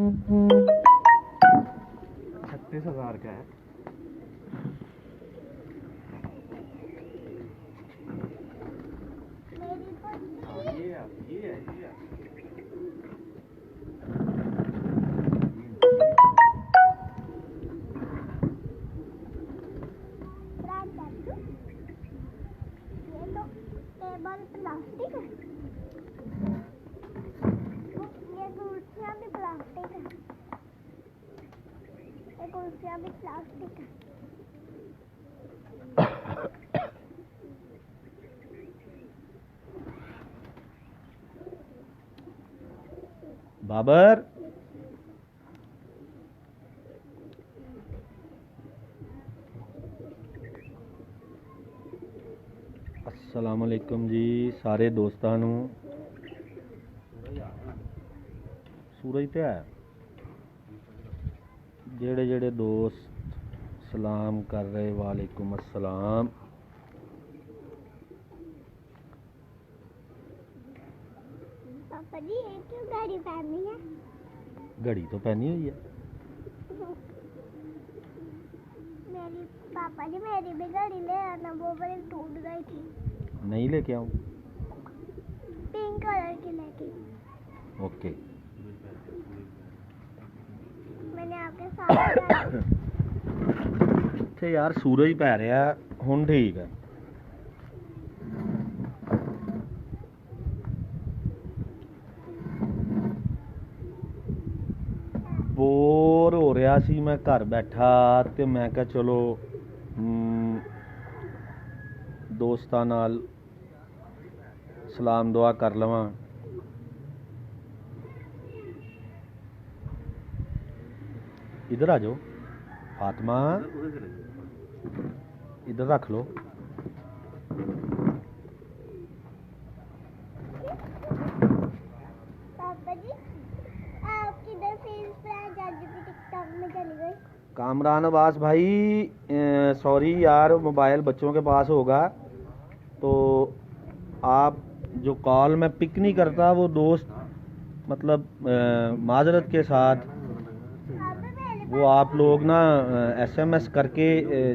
36,000 का है। ये है टेबल प्लास्टिक है, ये कुर्सियाँ भी प्लास्टिक है, ये कुर्सियाँ भी प्लास्टिक है। बाबर, अस्सलाम वालेकुम जी सारे दोस्तां नूं। सूरज ते है जेड़े जेड़े दोस्त सलाम कर रहे, वालेकुम अस्सलाम। पापा जी ये क्यों घड़ी पहनी है? घड़ी तो पहनी हुई है। मेरी पापा जी मेरी भी घड़ी ले आना, वो बड़ी टूट गई थी। नहीं लेके आऊं? पिंक कलर की लेके। ओके। मैंने आपके साथ इत्थे यार सूरज पै रहा हुण ठीक है। बोर हो रहा सी मैं घर बैठा ते मैं कहा चलो दोस्तां नाल सलाम दुआ कर लवां। इधर आ जाओ फातिमा, इधर रख लो। पापा जी आप किधर टिकटॉक में चली गई? कामरान अब्बास भाई सॉरी यार, मोबाइल बच्चों के पास होगा तो आप जो कॉल मैं पिक नहीं करता वो दोस्त मतलब माजरत के साथ वो आप लोग ना SMS करके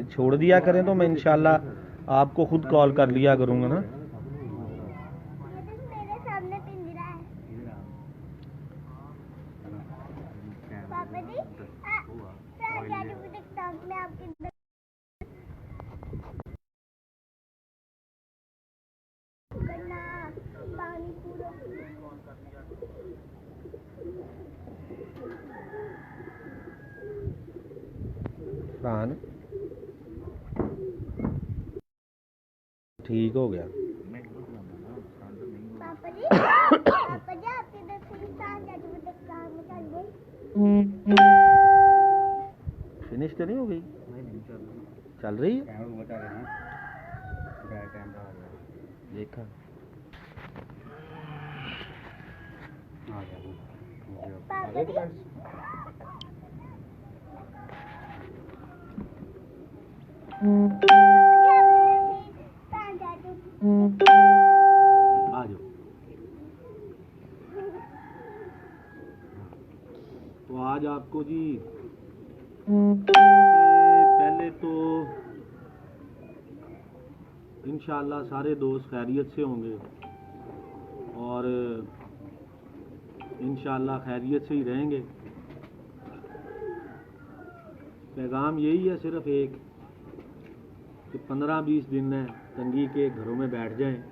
छोड़ दिया करें तो मैं इंशाल्लाह आपको खुद कॉल कर लिया करूँगा ना। मेरे सामने पिंजरा है। पापा जी टिकटॉक में आपके पानी पूरा फरहान ठीक हो गया। पापा जी आपके टिकटॉक में चल गई। फिनिश तो नहीं हो गई? चल रही है। देखा पापा जी आ जाओ। तो आज आपको जी पहले तो इंशाल्लाह सारे दोस्त खैरियत से होंगे और इंशाल्लाह खैरियत से ही रहेंगे। पैगाम यही है सिर्फ एक कि 15-20 दिन है तंगी के घरों में बैठ जाएं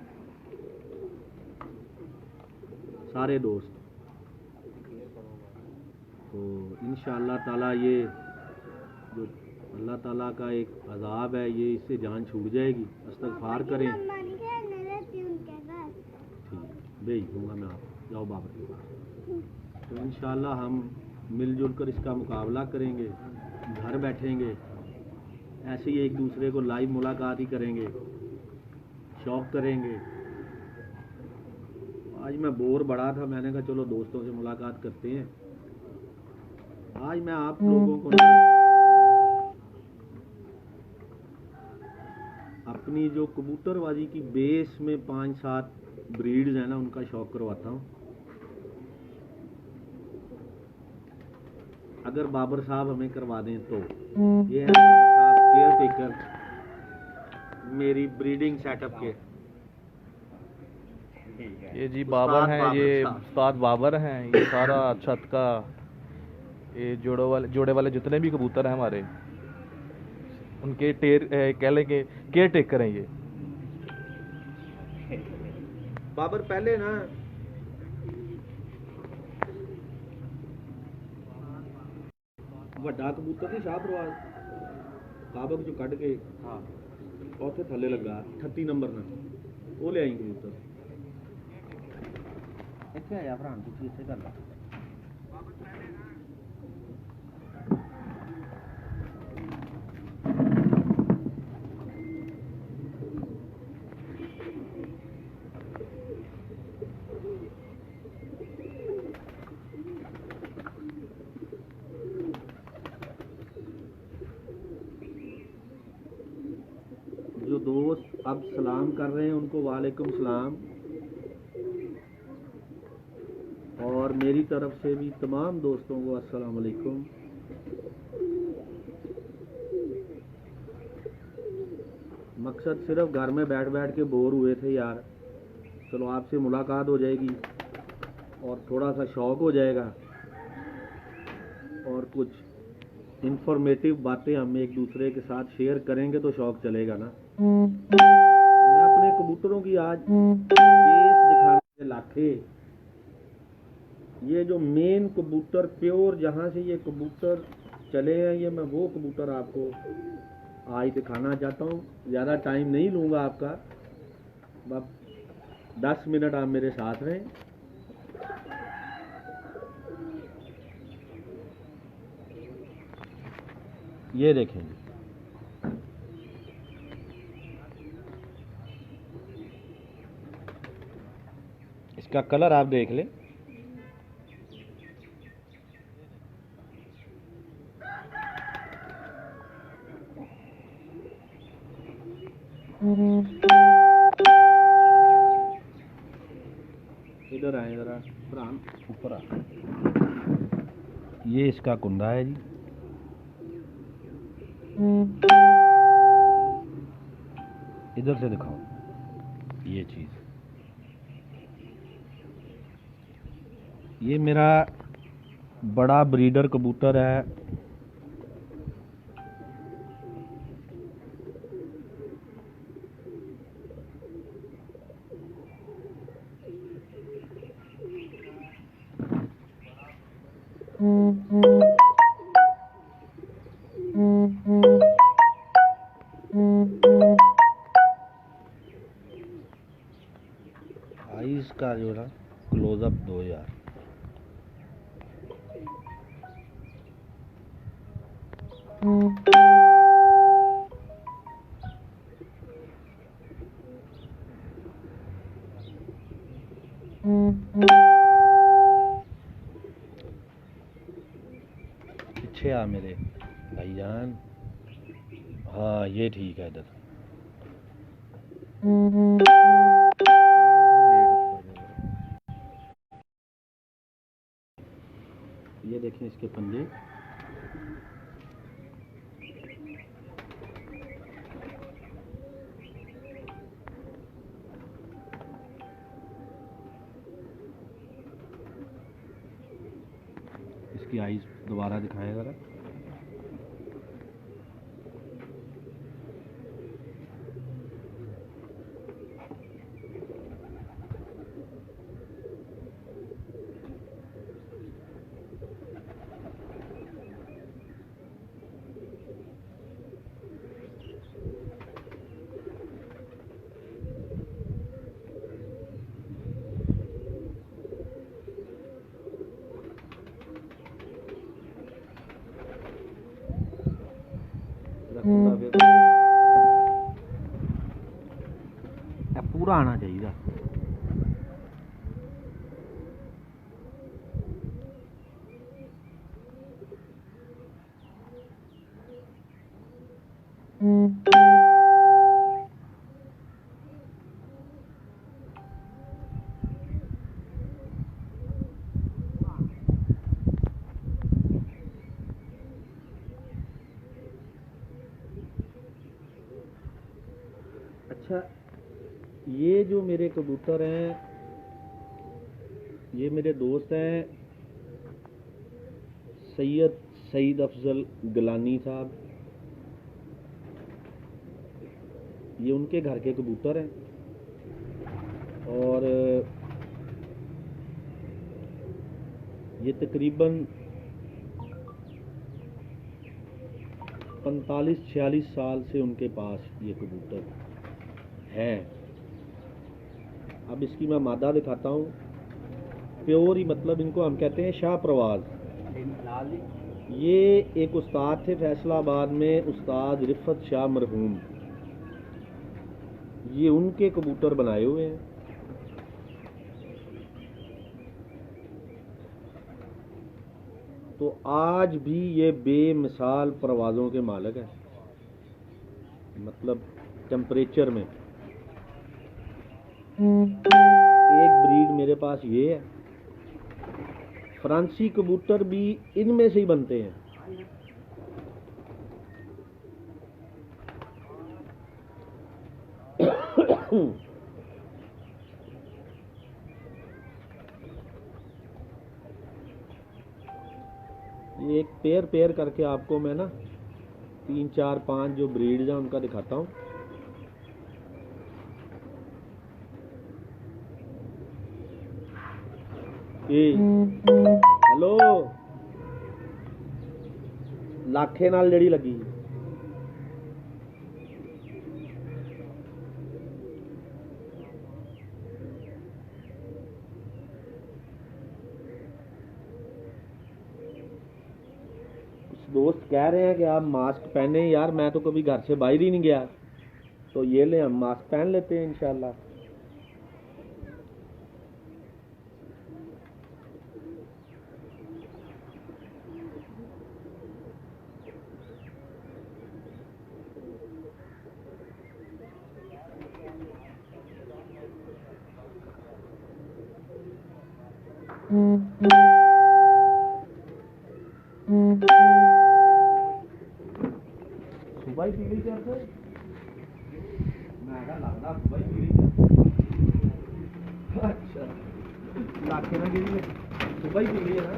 सारे दोस्त, तो इंशाअल्लाह ताला ये जो अल्लाह ताला का एक अज़ाब है ये इससे जान छूट जाएगी। इस्तग़फ़ार करें। ठीक भेज दूँगा मैं आपको, जाओ बाबर के पास। तो इंशाअल्लाह हम मिलजुल कर इसका मुकाबला करेंगे, घर बैठेंगे ऐसे ही एक दूसरे को लाइव मुलाकात ही करेंगे, शौक़ करेंगे। आज मैं बोर बड़ा था, मैंने कहा चलो दोस्तों से मुलाकात करते हैं। आज मैं आप लोगों को अपनी जो कबूतरबाजी की बेस में 5-7 ब्रीड्स हैं ना उनका शौक़ करवाता हूँ। अगर बाबर साहब हमें करवा दें तो। ये है बाबर साहब केयर टेकर मेरी ब्रीडिंग सेटअप के। ये जी बाबर हैं, ये उस्ताद बाबर हैं। ये सारा छत का ये जोड़े वाले जितने भी कबूतर हैं हमारे, उनके कह लें कि केयर टेकर हैं ये। बाबर पहले ना ਵੱਡਾ ਕਬੂਤਰ ਨਹੀਂ ਸ਼ਾਹਪਰਵਾਜ਼ ਕਾਬਕ ਚੋਂ ਕੱਢ ਕੇ ਉੱਥੇ ਥੱਲੇ ਲੱਗਾ 38 ਨੰਬਰ ਨਾਲ, ਉਹ ਲਿਆਈ ਕਬੂਤਰ। ਇੱਥੇ ਆਇਆ ਭਰਾ ਤੁਸੀਂ ਇੱਥੇ ਕਰ ਲਾ। जो दोस्त अब सलाम कर रहे हैं उनको वालेकुम सलाम, और मेरी तरफ से भी तमाम दोस्तों को अस्सलाम वालेकुम। मकसद सिर्फ घर में बैठ बैठ के बोर हुए थे यार, चलो आपसे मुलाकात हो जाएगी और थोड़ा सा शौक हो जाएगा और कुछ इंफॉर्मेटिव बातें हम एक दूसरे के साथ शेयर करेंगे तो शौक चलेगा ना। मैं अपने कबूतरों की आज केस दिखाने के लाखे, ये जो मेन कबूतर प्योर जहाँ से ये कबूतर चले हैं, ये मैं वो कबूतर आपको आज दिखाना चाहता हूँ। ज़्यादा टाइम नहीं लूँगा आपका, बस 10 मिनट आप मेरे साथ रहें। ये देखें, इसका कलर आप देख लें। इधर आए जरा प्राण, ऊपर आ। ये इसका कुंडा है जी। इधर से दिखाओ ये चीज। ये मेरा बड़ा ब्रीडर कबूतर है, आइस का जो ना क्लोजअप दो यार। पीछे आ मेरे भाईजान। हाँ ये ठीक है। इधर ये देखें इसके पंजे। इसकी आईज दोबारा दिखाएं जरा। पूरा आना चाहिए। अच्छा, ये जो मेरे कबूतर हैं, ये मेरे दोस्त हैं सईद अफजल गिलानी साहब। ये उनके घर के कबूतर हैं और ये तकरीबन 45-46 साल से उनके पास ये कबूतर है। अब इसकी मैं मादा दिखाता हूँ। प्योर ही, मतलब इनको हम कहते हैं शाह प्रवाज। ये एक उस्ताद थे फैसलाबाद में, उस्ताद रिफत शाह मरहूम, ये उनके कबूतर बनाए हुए हैं। तो आज भी ये बेमिसाल परवाज़ों के मालिक हैं, मतलब टेम्परेचर में। एक ब्रीड मेरे पास ये है। फ्रांसी कबूतर भी इनमें से ही बनते हैं। ये एक पेयर पेयर करके आपको मैं ना 3, 4, 5 जो ब्रीड्स हैं उनका दिखाता हूँ। हेलो, लाखे नाल जड़ी लगी। दोस्त कह रहे हैं कि आप मास्क पहने। यार मैं तो कभी घर से बाहर ही नहीं गया, तो ये ले हम मास्क पहन लेते हैं इंशाल्लाह। सुबह ही पीली करते मैं लगता सुबह ही पीली। अच्छा, लाखे ना गिरी सुबह ही पीली है ना,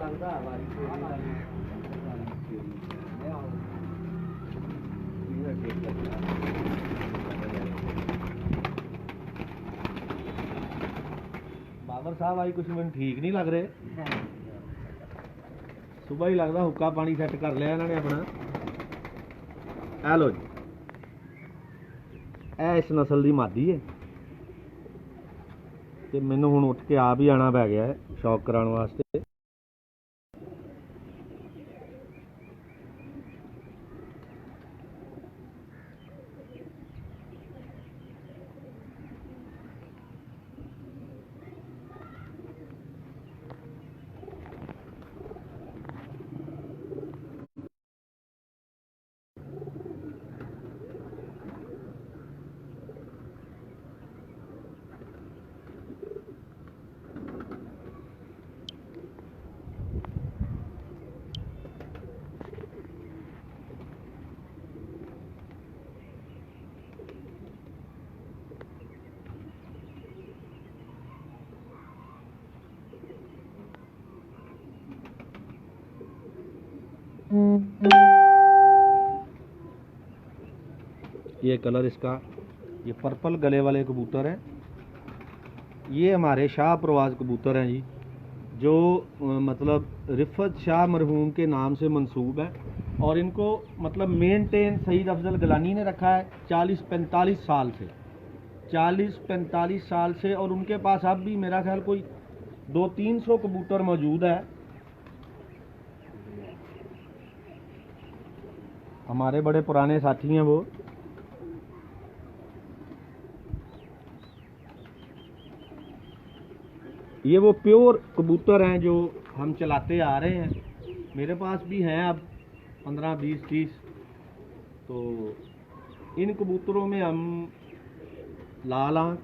लगता बाबर साहब आई कुछ मैंने ठीक नहीं लग रहे। सुबह ही लगता हुक्का पानी सैट कर लिया इन्होंने अपना। ए लो जी, ए इस नस्ल की मादी है ते मैनू हुण उठ के आप ही आना पै गया है शौक कराने वास्ते। ये कलर इसका, ये पर्पल गले वाले कबूतर हैं। ये हमारे शाह प्रवाज कबूतर हैं जी, जो मतलब रिफत शाह मरहूम के नाम से मंसूब है। और इनको मतलब मेंटेन सईद अफजल गिलानी ने रखा है 40-45 साल से, 40-45 साल से। और उनके पास अब भी मेरा ख्याल कोई 200-300 कबूतर मौजूद है। हमारे बड़े पुराने साथी हैं वो। ये वो प्योर कबूतर हैं जो हम चलाते आ रहे हैं। मेरे पास भी हैं अब 15, 20, 30। तो इन कबूतरों में हम लाल आंख,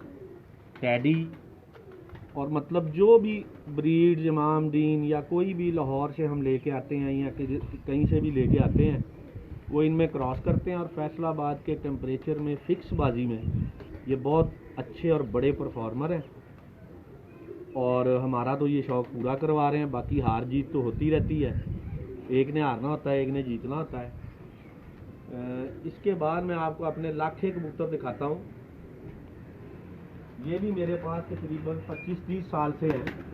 टैडी और मतलब जो भी ब्रीड जमामदीन या कोई भी लाहौर से हम लेके आते हैं या कहीं से भी लेके आते हैं, वो इनमें क्रॉस करते हैं, और फैसलाबाद के टेम्परेचर में फिक्स बाजी में ये बहुत अच्छे और बड़े परफॉर्मर हैं, और हमारा तो ये शौक़ पूरा करवा रहे हैं। बाकी हार जीत तो होती रहती है, एक ने हारना होता है, एक ने जीतना होता है। इसके बाद मैं आपको अपने लाखे कबूतर दिखाता हूँ। ये भी मेरे पास तकरीबन 25-30 साल से है।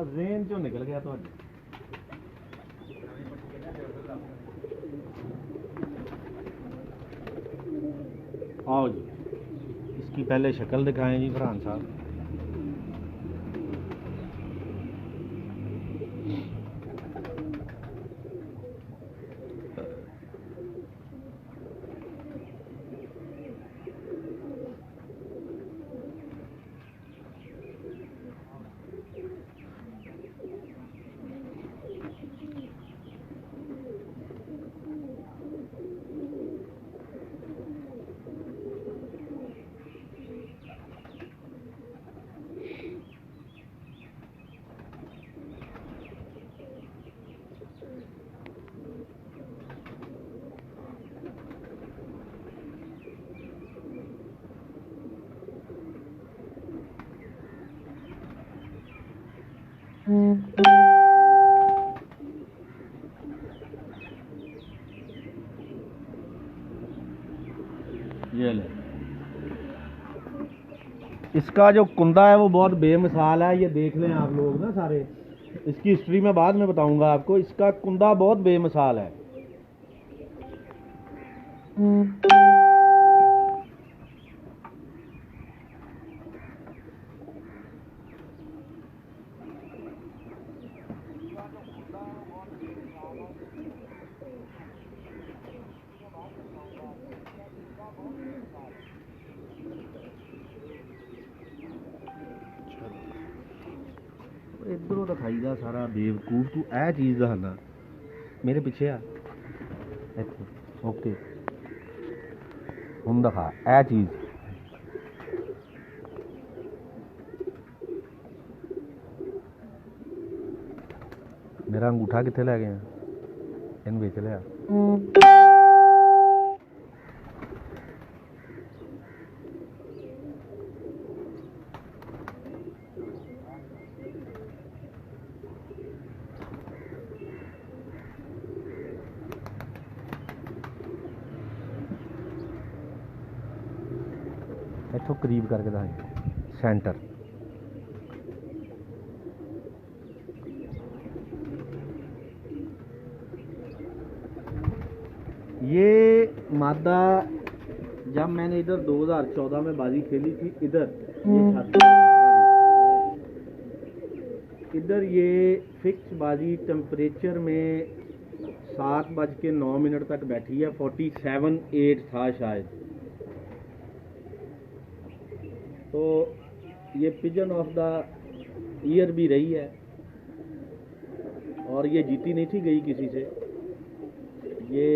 रेंज चो निकल गया तो आओ जी, इसकी पहले शक्ल दिखाएं जी फरहान साहब। ये ले, इसका जो कुंदा है वो बहुत बेमिसाल है। ये देख लें आप लोग ना सारे, इसकी हिस्ट्री में बाद में बताऊंगा आपको। इसका कुंदा बहुत बेमिसाल है। इधरों दिखाईदा सारा बेवकूफ, तू ए चीज़ दखाना मेरे पीछे आ। ओके, हम दिखा ए चीज़। मेरा अंगूठा कितने लै गए, इन बेच लिया। इथों करीब करके दिखाई सेंटर। ये मादा जब मैंने इधर 2014 में बाजी खेली थी, इधर ये फिक्स बाजी टेम्परेचर में 7:09 तक बैठी है। 47.8 था शायद। तो ये पिजन ऑफ द ईयर भी रही है, और ये जीती नहीं थी गई किसी से। ये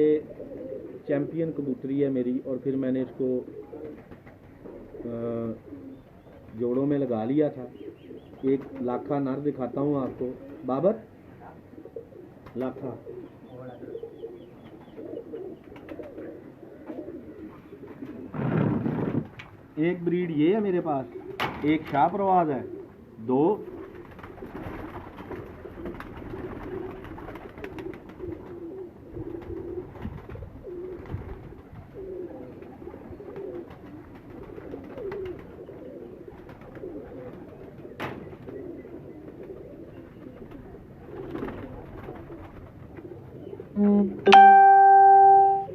चैम्पियन कबूतरी है मेरी, और फिर मैंने इसको जोड़ों में लगा लिया था। एक लाखा नर दिखाता हूँ आपको, बाबर लाखा। एक ब्रीड ये है मेरे पास, एक शाह परवाज है, 2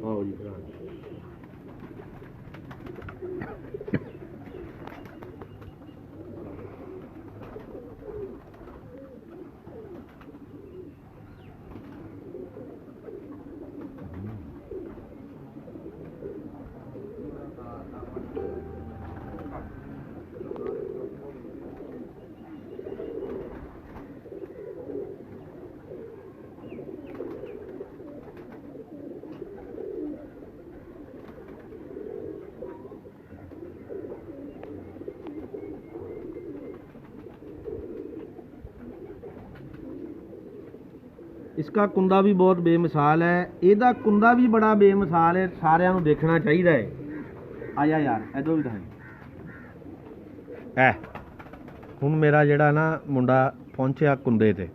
आओ जी फरहान। इसका कुंदा भी बहुत बेमिसाल है, ਇਹਦਾ कुंदा भी बड़ा बेमिसाल है, सारिਆਂ ਨੂੰ देखना चाहिए है। आया यार इधर भी दिखाई है। ਹੁਣ ਮੇਰਾ ਜਿਹੜਾ ਨਾ ਮੁੰਡਾ ਪਹੁੰਚਿਆ ਕੁੰਦੇ ਤੇ।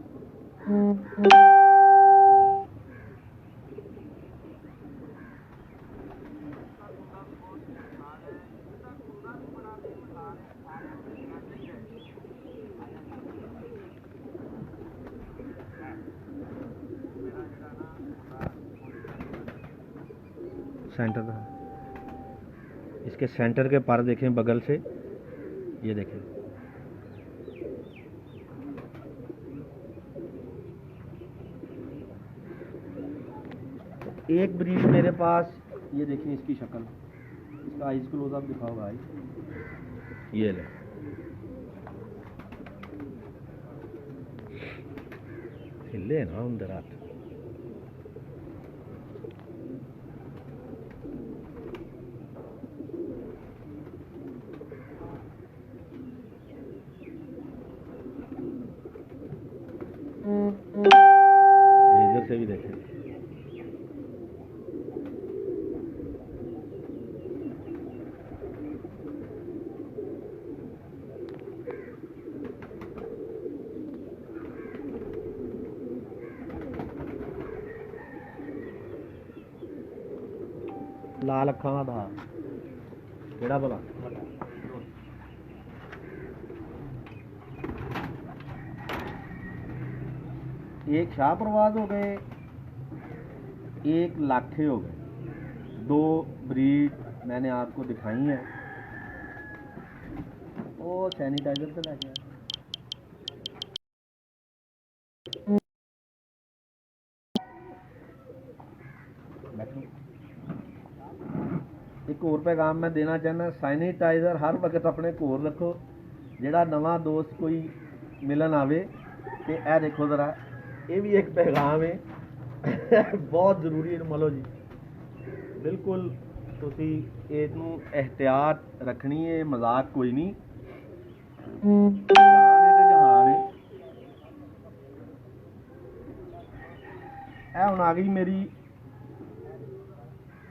सेंटर का इसके सेंटर के पर देखें बगल से, ये देखें एक ब्रीड मेरे पास, ये देखें इसकी शक्ल, इसका आइज क्लोजअप दिखाओ भाई, ये ले हिले ना अंदर हाथ। लेजर से भी देखें, लाल अखा था केड़ा भला, एक शाह प्रवाज हो गए, एक लाखे हो गए, दो ब्रीड मैंने आपको दिखाई हैं। वो सैनिटाइजर से लेके एक और पैगाम मैं देना चाहना, सैनिटाइजर हर वक्त अपने कोल रखो। जेड़ा नवा दोस्त कोई मिलन आवे ते ए देखो जरा, ये भी एक पैगाम है बहुत जरूरी है। मलो जी बिल्कुल तुसी इनू एहतियात रखनी है, मजाक कोई नहीं, जहान है। हुण आ गई मेरी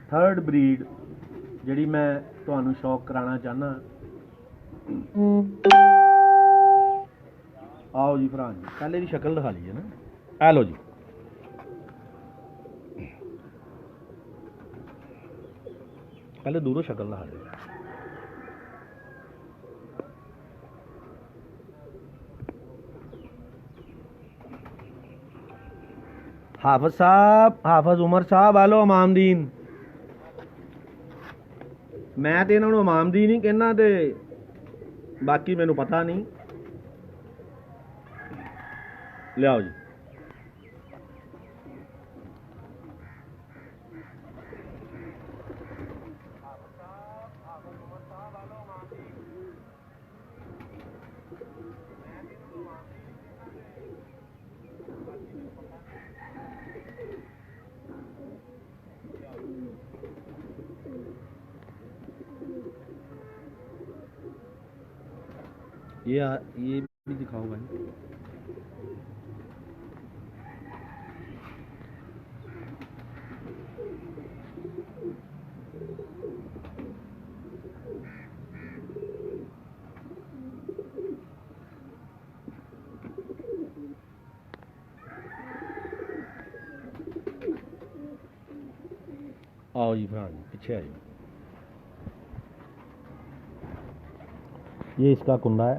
थर्ड ब्रीड जिहड़ी मैं तुहानू शौक कराना चाहना। आओ जी भरा जी, पहले की शक्ल दिखा लीजिए ना, आ लो जी। पहले दूरों शक्ल दिखा दो। हाफिज साहब, हाफिज उमर साहब, आलो इमामदीन। मैं तो इन्होंने इमामदीन ही कहना, ते बाकी मैनू पता नहीं। लियाओ जी। ये भी दिखाओ भाई। आओ जी भरा जी, पीछे आ जाओ। ये इसका कुंडा है।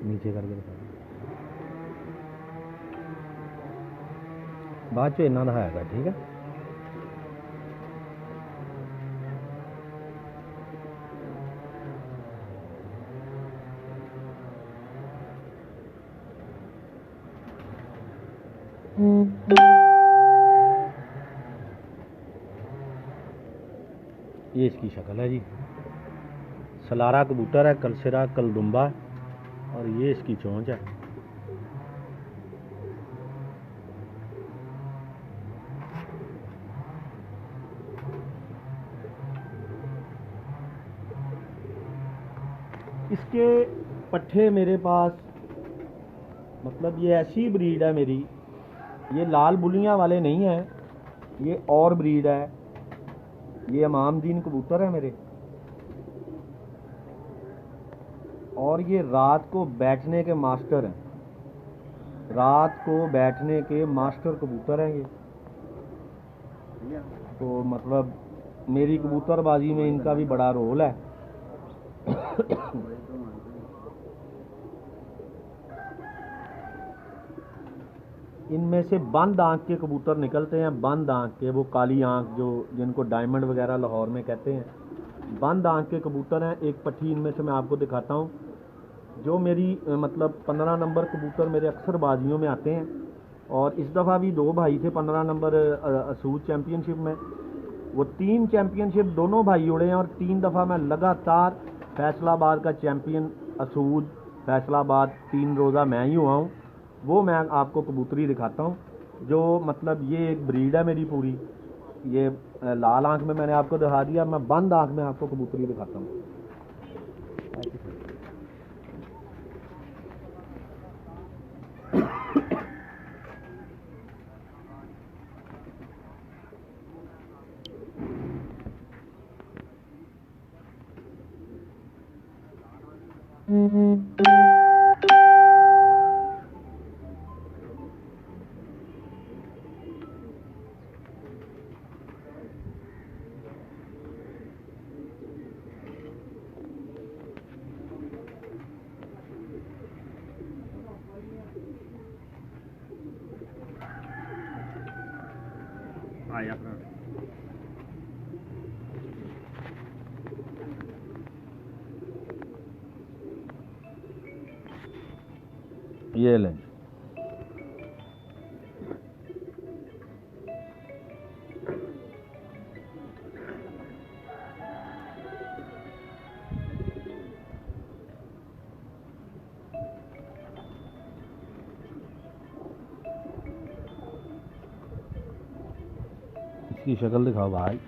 नीचे करके दिखा, बाद चो इन्ना दिखाएगा, ठीक है। Mm-hmm. ये इसकी शक्ल है जी। सलारा कबूतर है, कलसिरा कलदुम्बा, और ये इसकी चोंच है। इसके पट्ठे मेरे पास, मतलब ये ऐसी ब्रीड है मेरी, ये लाल बुलियां वाले नहीं हैं, ये और ब्रीड है। ये इमामदीन कबूतर है मेरे, और ये रात को बैठने के मास्टर हैं, रात को बैठने के मास्टर कबूतर हैं ये। तो मतलब मेरी कबूतरबाजी में इनका भी बड़ा रोल है। इनमें से बंद आंख के कबूतर निकलते हैं, बंद आंख के, वो काली आंख जो जिनको डायमंड वगैरह लाहौर में कहते हैं, बंद आंख के कबूतर हैं। एक पट्टी इनमें से मैं आपको दिखाता हूँ। जो मेरी मतलब 15 नंबर कबूतर मेरे अक्सर बाजियों में आते हैं, और इस दफ़ा भी 2 भाई थे 15 नंबर असूद चैम्पियनशिप में। वो 3 चैम्पियनशिप दोनों भाई उड़े हैं, और 3 दफ़ा मैं लगातार फैसलाबाद का चैम्पियन असूद फैसलाबाद 3 रोज़ा मैं ही हुआ हूँ। वो मैं आपको कबूतरी दिखाता हूँ, जो मतलब ये एक ब्रीड है मेरी पूरी। ये लाल आंख में मैंने आपको दिखा दिया, मैं बंद आंख में आपको कबूतरी दिखाता हूँ। आया ये लें। इसकी शक्ल दिखाओ भाई।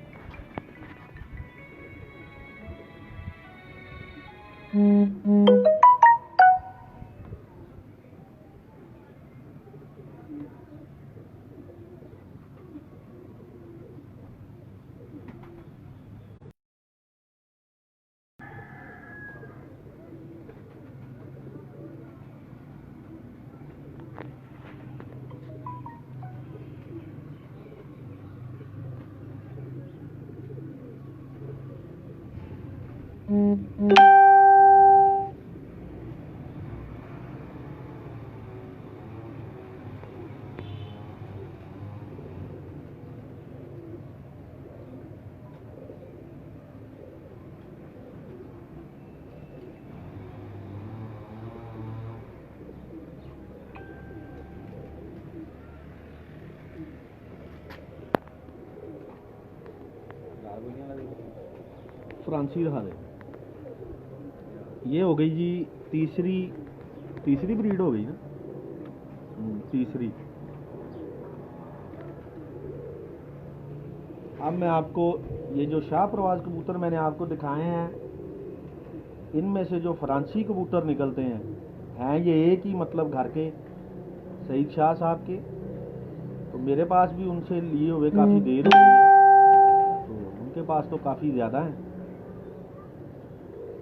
फ्रांसी दिखा दे। ये हो गई जी तीसरी ब्रीड हो गई ना, तीसरी। अब मैं आपको ये जो शाह प्रवाज कबूतर मैंने आपको दिखाए हैं, इनमें से जो फ्रांसी कबूतर निकलते हैं ये एक ही मतलब घर के सईद शाह साहब के। तो मेरे पास भी उनसे लिए हुए काफ़ी देर हो गई है, तो उनके पास तो काफ़ी ज़्यादा हैं।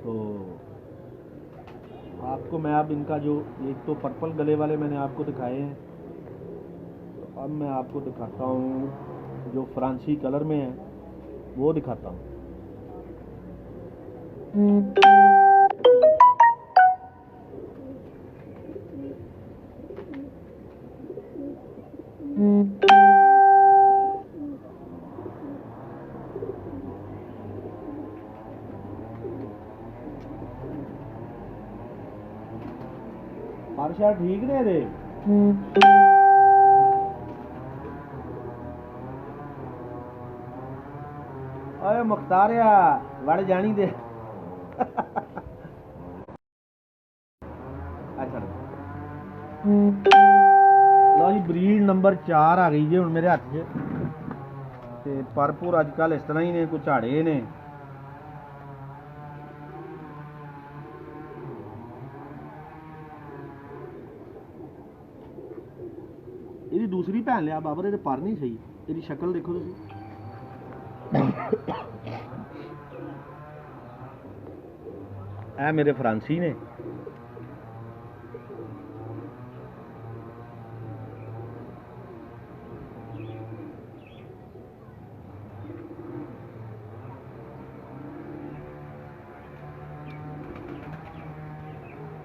तो आपको मैं अब इनका जो एक तो पर्पल गले वाले मैंने आपको दिखाए हैं, तो अब मैं आपको दिखाता हूँ जो फ्रांसी कलर में है वो दिखाता हूँ। बारिशा ठीक ने दे ਓਏ ਮੁਖਤਾਰਿਆ ਵੜ ਜਾਣੀ ਦੇ ਅੱਛਾ ਲਓ ਜੀ ਬਰੀਡ ਨੰਬਰ 4 ਆ ਗਈ ਜੀ ਹੁਣ ਮੇਰੇ ਹੱਥ 'ਚ ਤੇ ਭਰਪੂਰ ਅੱਜ ਕੱਲ ਇਸ ਤਰ੍ਹਾਂ ਹੀ ਨੇ ਕੋਈ ਝਾੜੇ ਨੇ ਇਹਦੀ ਦੂਸਰੀ ਭੈਣ ਲਿਆ ਬਾਬਰ ਇਹਦੇ ਪਰ ਨਹੀਂ ਸਹੀ ਇਹਦੀ ਸ਼ਕਲ ਦੇਖੋ ਤੁਸੀਂ ਇਹ ਮੇਰੇ ਫਰਾਂਸੀ ਨੇ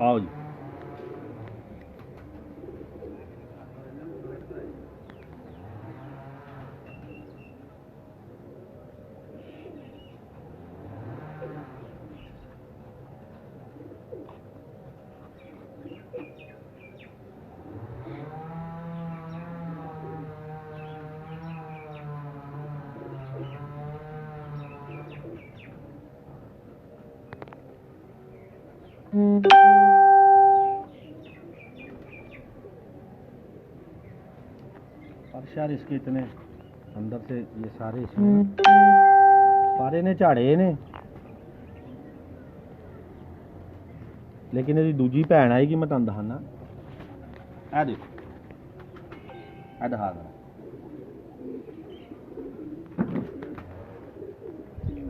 आओ जी परशार इसके इतने अंदर से ये सारे इसमें सारे ने झाड़े ने लेकिन यदि दूजी भैन आएगी मैं तुहानू दसाना ए देखो ए दिखा जरा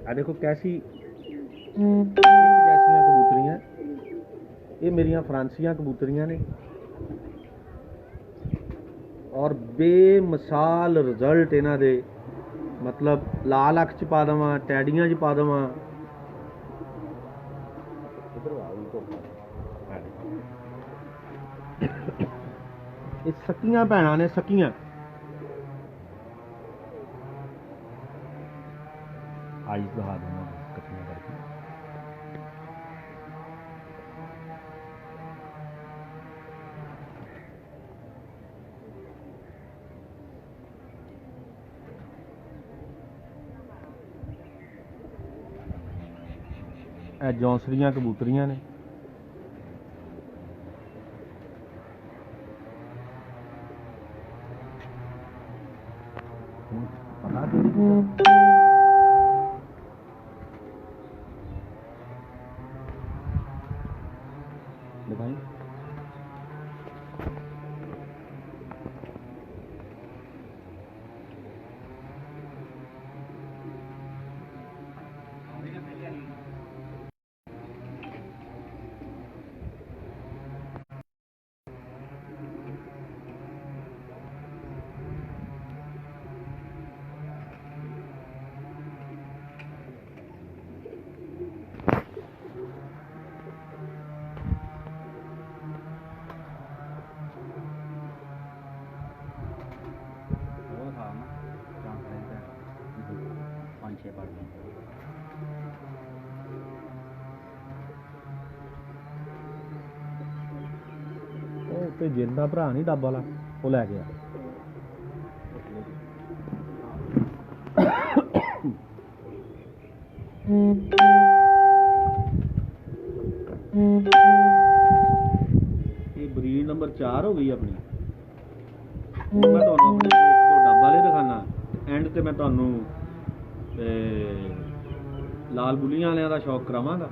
ए देखो कैसी जैसियां कबूतरियां ये मेरिया फ्रांसियां कबूतरियां ने और बेमिसाल रिजल्ट इन्हां दे मतलब लाल अख च पा देवां टैडियां च पा देवां ये सकियां भैणां ने सकियां आइस दिखा देना कट्ठियां करके जौंसरियां कबूतरियां ने पता दिखाई ਤੇ ਜਿੰਦਾ ਭਰਾ ਨਹੀਂ ਡੱਬ ਵਾਲਾ ਉਹ ਲੈ ਗਿਆ ਇਹ ਬਰੀਡ ਨੰਬਰ 4 ਹੋ ਗਈ ਆਪਣੀ ਮੈਂ ਤੁਹਾਨੂੰ ਆਪਣੇ ਇੱਕ ਦੋ ਡੱਬ ਵਾਲੇ ਦਿਖਾਣਾ ਐਂਡ ਤੇ ਮੈਂ ਤੁਹਾਨੂੰ ਲਾਲ ਬੁੱਲੀਆਂ ਵਾਲਿਆਂ ਦਾ ਸ਼ੌਕ ਕਰਾਵਾਂਗਾ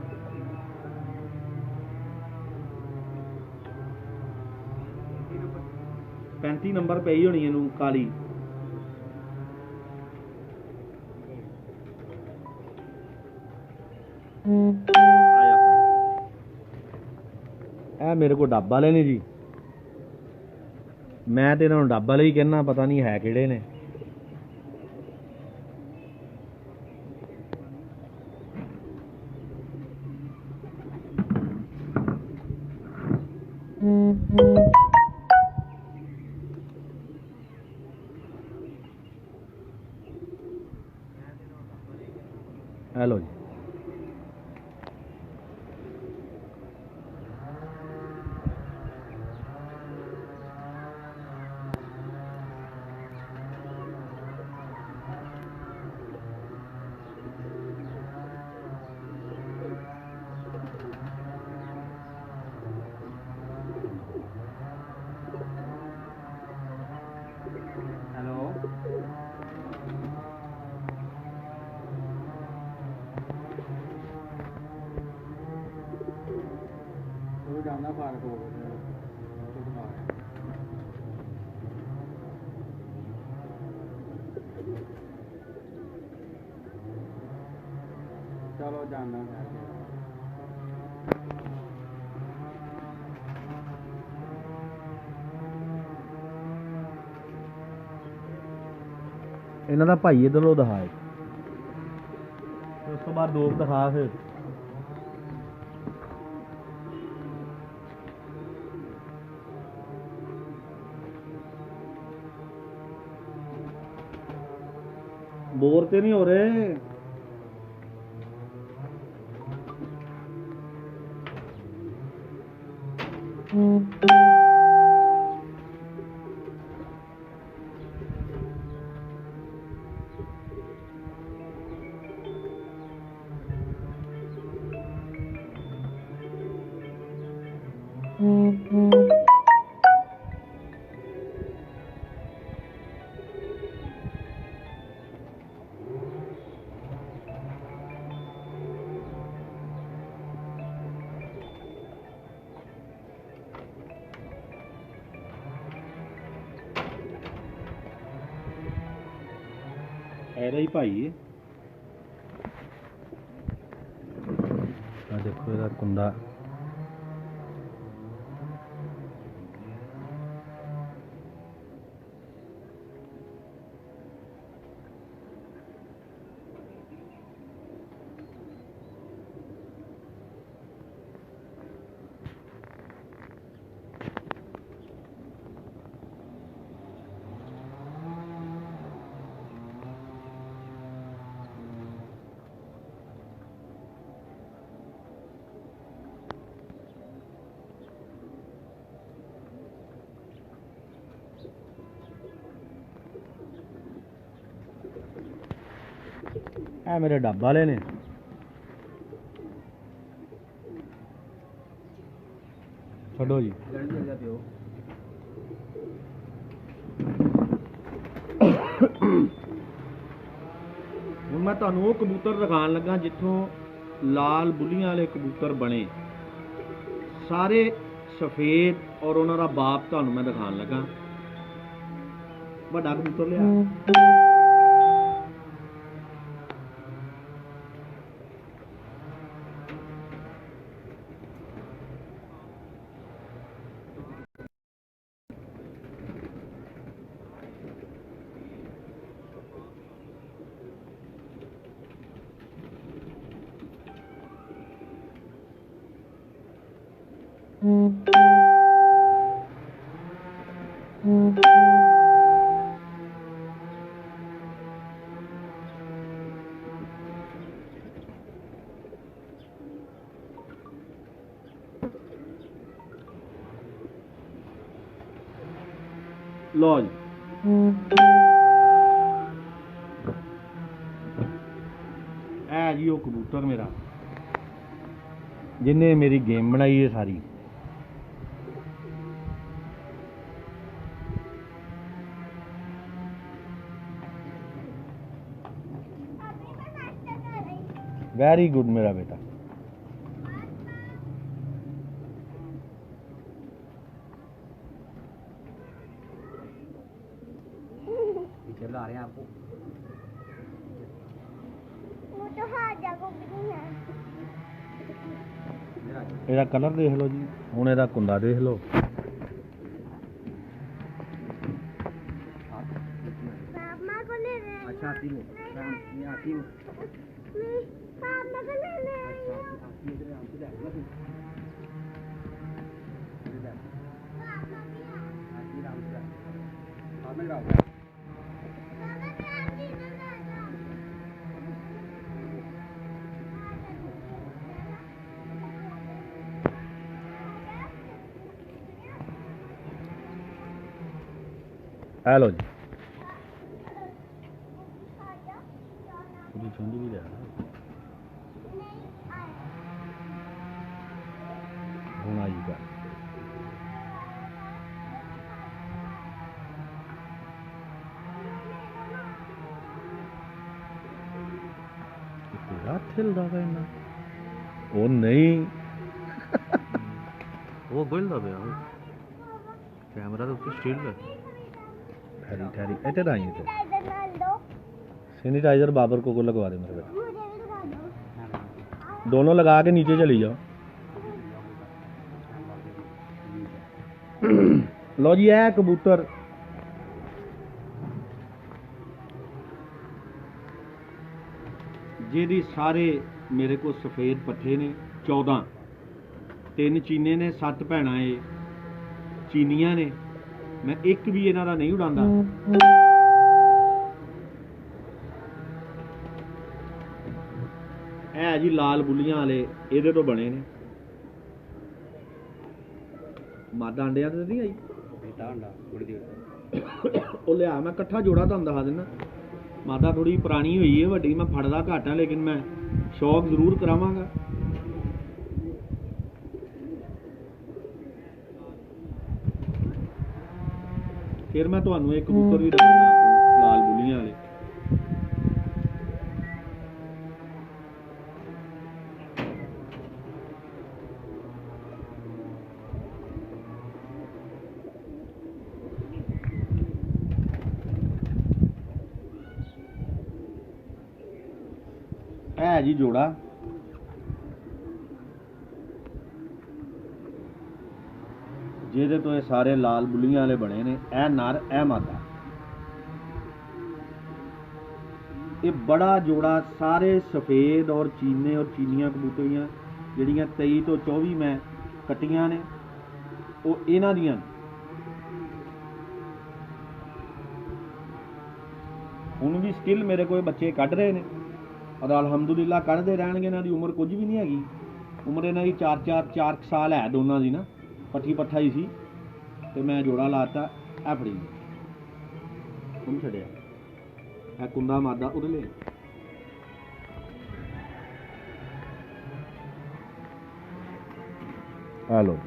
पैंती नंबर पई होनी इनू काली ए मेरे को डब वाले ने जी मैं तो इन्होंने डब वाले ही कहना पता नहीं है किहड़े ने हेलो जी ना फारक हो गया चलो जाना है ਇਹਨਾਂ ਦਾ ਭਾਈ ਇਧਰੋਂ ਦਿਖਾ ਉਸ ਤੋਂ ਬਾਅਦ ਦੋ ਦਿਖਾ ਫਿਰ बोर तो नहीं हो रहे ਇਹਦਾ ਹੀ ਭਾਈ ਹੈ ਆ ਦੇਖੋ ਇਹਦਾ ਕੁੰਡਾ ਇਹ ਮੇਰੇ ਡੱਬ ਵਾਲੇ ਨੇ ਛੱਡੋ ਜੀ ਹੁਣ ਮੈਂ ਤੁਹਾਨੂੰ ਉਹ ਕਬੂਤਰ ਦਿਖਾਉਣ ਲੱਗਾ ਜਿੱਥੋਂ ਲਾਲ ਬੁੱਲੀਆਂ ਵਾਲੇ ਕਬੂਤਰ ਬਣੇ ਸਾਰੇ ਸਫੇਦ ਔਰ ਉਹਨਾਂ ਦਾ ਬਾਪ ਤੁਹਾਨੂੰ ਮੈਂ ਦਿਖਾਉਣ ਲੱਗਾ ਵੱਡਾ ਕਬੂਤਰ ਲਿਆ लो जी है जी वो कबूतर मेरा जिन्हें मेरी गेम बनाई है सारी वेरी गुड मेरा बेटा ला रहे हैं आपको वो तो हाजा को भी नहीं है ਇਹਦਾ ਕਲਰ ਦੇਖ ਲਓ ਜੀ ਹੁਣ ਇਹਦਾ ਕੁੰਡਾ ਦੇਖ ਲਓ पापा को ले रहे हैं अच्छा आती हो ये आती हो नहीं पापा को ले रहे हैं आती इधर आती ले लो इधर आती राम से हां मैं राव हेलो जी पूरी ठंडी भी है होना जी का तेरा थिल रहा है ना ओ नहीं ਉਹ ਗੁੱਲਦਾ ਪਿਆ ਕੈਮਰਾ ਦੇ ਉੱਤੇ ਸਟਿਲ ਹੈ ठहरी ठहरी इतने आई थे टाइगर डाल दो सैनिटाइजर बाबर को लगवा दे मेरे बेटे मुझे भी लगा दो दोनों लगा के नीचे चली जाओ लो जी है कबूतर ਜਿਹਦੀ ਸਾਰੇ ਮੇਰੇ ਕੋਲ ਸਫੇਦ ਪੱਠੇ ਨੇ 14 3 ਚੀਨੇ ਨੇ 7 ਭੈਣਾਂ ਏ ਚੀਨੀਆਂ ਨੇ ਮੈਂ ਇੱਕ ਵੀ ਇਹਨਾਂ ਦਾ ਨਹੀਂ ਉਡਾਉਂਦਾ ਇਹ ਜੀ ਲਾਲ ਬੁੱਲੀਆਂ ਵਾਲੇ ਇਹਦੇ ਤੋਂ ਬਣੇ ਨੇ ਮਾਦਾ ਅੰਡਿਆਂ ਤੇ ਨਹੀਂ ਆਈ बेटा अंडा थोड़ी देर ਉਹ ਲਿਆ ਮੈਂ ਇਕੱਠਾ ਜੋੜਾ ਤੁਹਾਨੂੰ ਦਿਖਾ ਦਿੰਦਾ ਮਾਦਾ ਥੋੜੀ ਪੁਰਾਣੀ ਹੋਈ ਹੈ ਵੱਡੀ ਮੈਂ ਫੜਦਾ ਘੱਟ ਆ ਲੇਕਿਨ ਮੈਂ ਸ਼ੌਕ ਜ਼ਰੂਰ ਕਰਾਵਾਂਗਾ ਫਿਰ ਮੈਂ ਤੁਹਾਨੂੰ ਇੱਕ ਕਬੂਤਰ ਵੀ ਦਿਖਾਉਣਾ ਲਾਲ ਬੁੱਲੀਆਂ ਵਾਲੇ ਹੈ ਜੀ ਜੋੜਾ ਜਿਹਦੇ ਤੋਂ ਇਹ ਸਾਰੇ ਲਾਲ ਬੁੱਲੀਆਂ ਵਾਲੇ ਬਣੇ ਨੇ ਇਹ ਨਰ ਇਹ ਮਾਦਾ ਇਹ ਬੜਾ ਜੋੜਾ ਸਾਰੇ ਸਫੇਦ ਔਰ ਚੀਨੇ ਔਰ ਚੀਨੀਆਂ ਕਬੂਤਰੀਆਂ ਜਿਹੜੀਆਂ 23 ਤੋਂ 24 ਮੈਂ ਕੱਟੀਆਂ ਨੇ ਉਹ ਇਹਨਾਂ ਦੀਆਂ ਹੁਣ ਵੀ ਸਕਿੱਲ ਮੇਰੇ ਕੋਲ ਬੱਚੇ ਕੱਢ ਰਹੇ ਨੇ और अलहमदुलिल्लाह ਕੱਢਦੇ ਰਹਿਣਗੇ ਇਹਨਾਂ ਦੀ ਉਮਰ ਕੁਝ ਵੀ ਨਹੀਂ ਹੈਗੀ ਉਮਰ ਇਹਨਾਂ ਦੀ 4 ਸਾਲ ਹੈ ਦੋਨਾਂ ਦੀ ਨਾ ਪੱਠੀ ਪੱਠਾ ਹੀ ਸੀ ਤੇ ਮੈਂ ਜੋੜਾ ਲਾਤਾ ਇਹ ਫੜੀ ਹੁਣ ਛੱਡਿਆ ਇਹ ਕੁੰਦਾ ਮਾਦਾ ਉਹਦੇ ਲਈ ਆ ਲੋ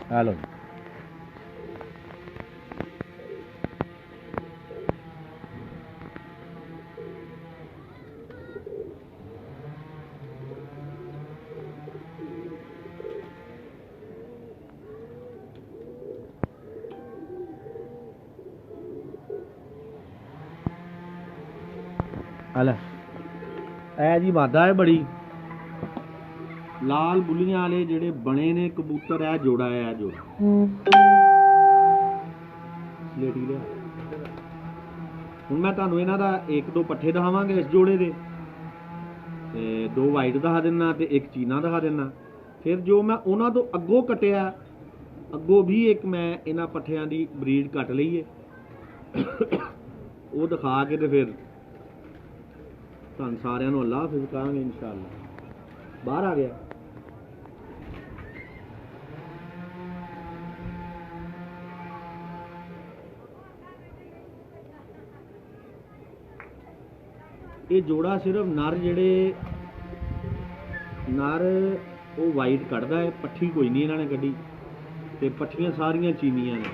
हेलो हला ए जी मादा है बड़ी ਲਾਲ ਬੁੱਲੀਆਂ ਵਾਲੇ ਜਿਹੜੇ ਬਣੇ ਨੇ ਕਬੂਤਰ ਇਹ ਜੋੜਾ ਹੈ ਇਹ ਜੋੜਾ ਸਲੇਟੀ ਲਿਆ ਹੁਣ ਮੈਂ ਤੁਹਾਨੂੰ ਇਹਨਾਂ ਦਾ ਇੱਕ ਦੋ ਪੱਠੇ ਦਿਖਾਵਾਂਗੇ ਇਸ ਜੋੜੇ ਦੇ ਤੇ ਦੋ ਵਾਈਟ ਦਿਖਾ ਦਿੰਨਾ ਤੇ ਇੱਕ ਚੀਨਾ ਦਿਖਾ ਦਿੰਨਾ ਫਿਰ ਜੋ ਮੈਂ ਉਹਨਾਂ ਤੋਂ ਅੱਗੋਂ ਕੱਟਿਆ ਅੱਗੋਂ ਵੀ ਇੱਕ ਮੈਂ ਇਹਨਾਂ ਪੱਠਿਆਂ ਦੀ ਬਰੀਡ ਕੱਟ ਲਈ ਹੈ ਉਹ ਦਿਖਾ ਕੇ ਤੇ ਫਿਰ ਤੁਹਾਨੂੰ ਸਾਰਿਆਂ ਨੂੰ ਅੱਲਾਹ ਹਾਫਿਜ਼ ਕਹਾਂਗੇ ਇਨਸ਼ਾਅੱਲਾ ਬਾਹਰ ਆ ਗਿਆ ਇਹ ਜੋੜਾ ਸਿਰਫ ਨਰ ਜਿਹੜੇ ਨਰ ਉਹ ਵਾਈਟ ਕੱਢਦਾ ਹੈ ਪੱਠੀ ਕੋਈ ਨਹੀਂ ਇਹਨਾਂ ਨੇ ਕੱਢੀ ਤੇ ਪੱਠੀਆਂ ਸਾਰੀਆਂ ਚੀਨੀਆਂ ਨੇ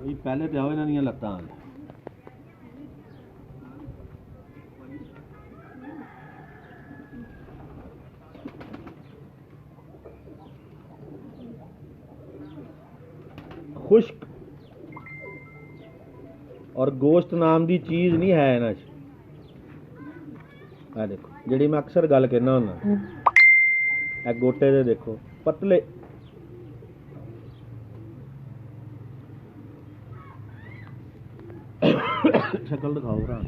ਇਹ ਪਹਿਲੇ ਤੇ ਆਓ ਇਹਨਾਂ ਦੀਆਂ ਲੱਤਾਂ खुश्क और गोश्त नाम की चीज़ नहीं है इन्हां च आ देखो जिहड़ी मैं अक्सर गल कहना हुंदा ए गोटे दे देखो पतले शक्ल दिखाओ भरा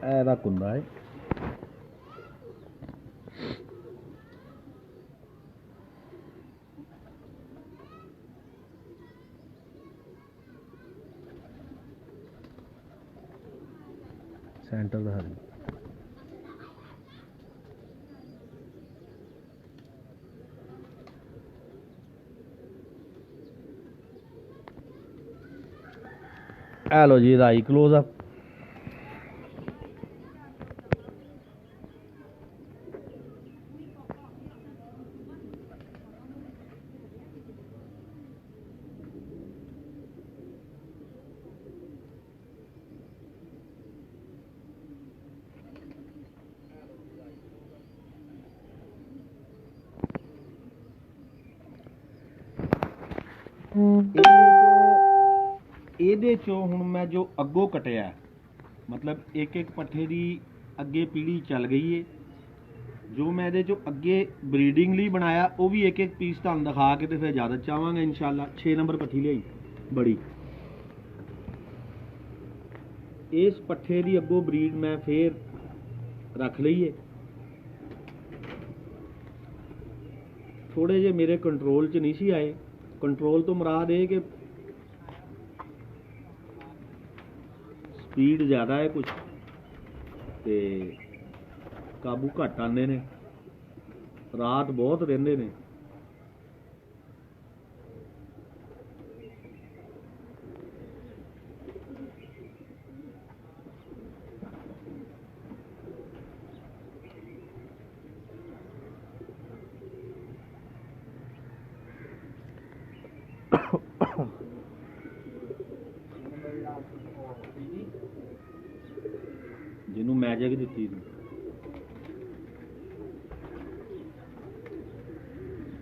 ਇਹਦਾ ਕੁੰਦਾ ਹੈ ਸੈਂਟਰ ਦਾ ਹਰ ਇਹ ਲੋ ਜੀ ਇਹਦਾ ਆਈ ਕਲੋਜ਼ ਅਪ। ਇਹਦੇ ਚੋਂ ਹੁਣ ਮੈਂ ਜੋ ਅੱਗੋਂ ਕਟਿਆ, ਮਤਲਬ ਇੱਕ ਇੱਕ ਪੱਠੇ ਦੀ ਅੱਗੇ ਪੀੜੀ ਚੱਲ ਗਈ ਏ। ਜੋ ਮੈਂ ਇਹਦੇ ਚੋਂ ਅੱਗੇ ਬਰੀਡਿੰਗ ਲਈ ਬਣਾਇਆ ਉਹ ਵੀ ਇੱਕ ਇੱਕ ਪੀਸ ਤੁਹਾਨੂੰ ਦਿਖਾ ਕੇ ਤੇ ਫਿਰ ਇਜਾਜ਼ਤ ਚਾਹਾਂਗੇ ਇਨਸ਼ਾਅੱਲਾ। 6 ਨੰਬਰ ਪੱਠੀ ਲਈ ਬੜੀ, ਇਸ ਪੱਠੇ ਦੀ ਅੱਗੋਂ ਬਰੀਡ ਮੈਂ ਫੇਰ ਰੱਖ ਲਈ ਏ। ਥੋੜੇ ਜਿਹੇ ਮੇਰੇ ਕੰਟਰੋਲ 'ਚ ਨਹੀਂ ਸੀ ਆਏ। ਕੰਟਰੋਲ ਤੋਂ ਮੁਰਾਦ ਇਹ ਕਿ ਸਪੀਡ ਜ਼ਿਆਦਾ ਹੈ ਕੁਛ ਤੇ ਕਾਬੂ ਘੱਟ ਆਉਂਦੇ ਨੇ, ਰਾਤ ਬਹੁਤ ਰਹਿੰਦੇ ਨੇ। ਜਿਹਨੂੰ ਮੈਜਿਕ ਦਿੱਤੀ ਸੀ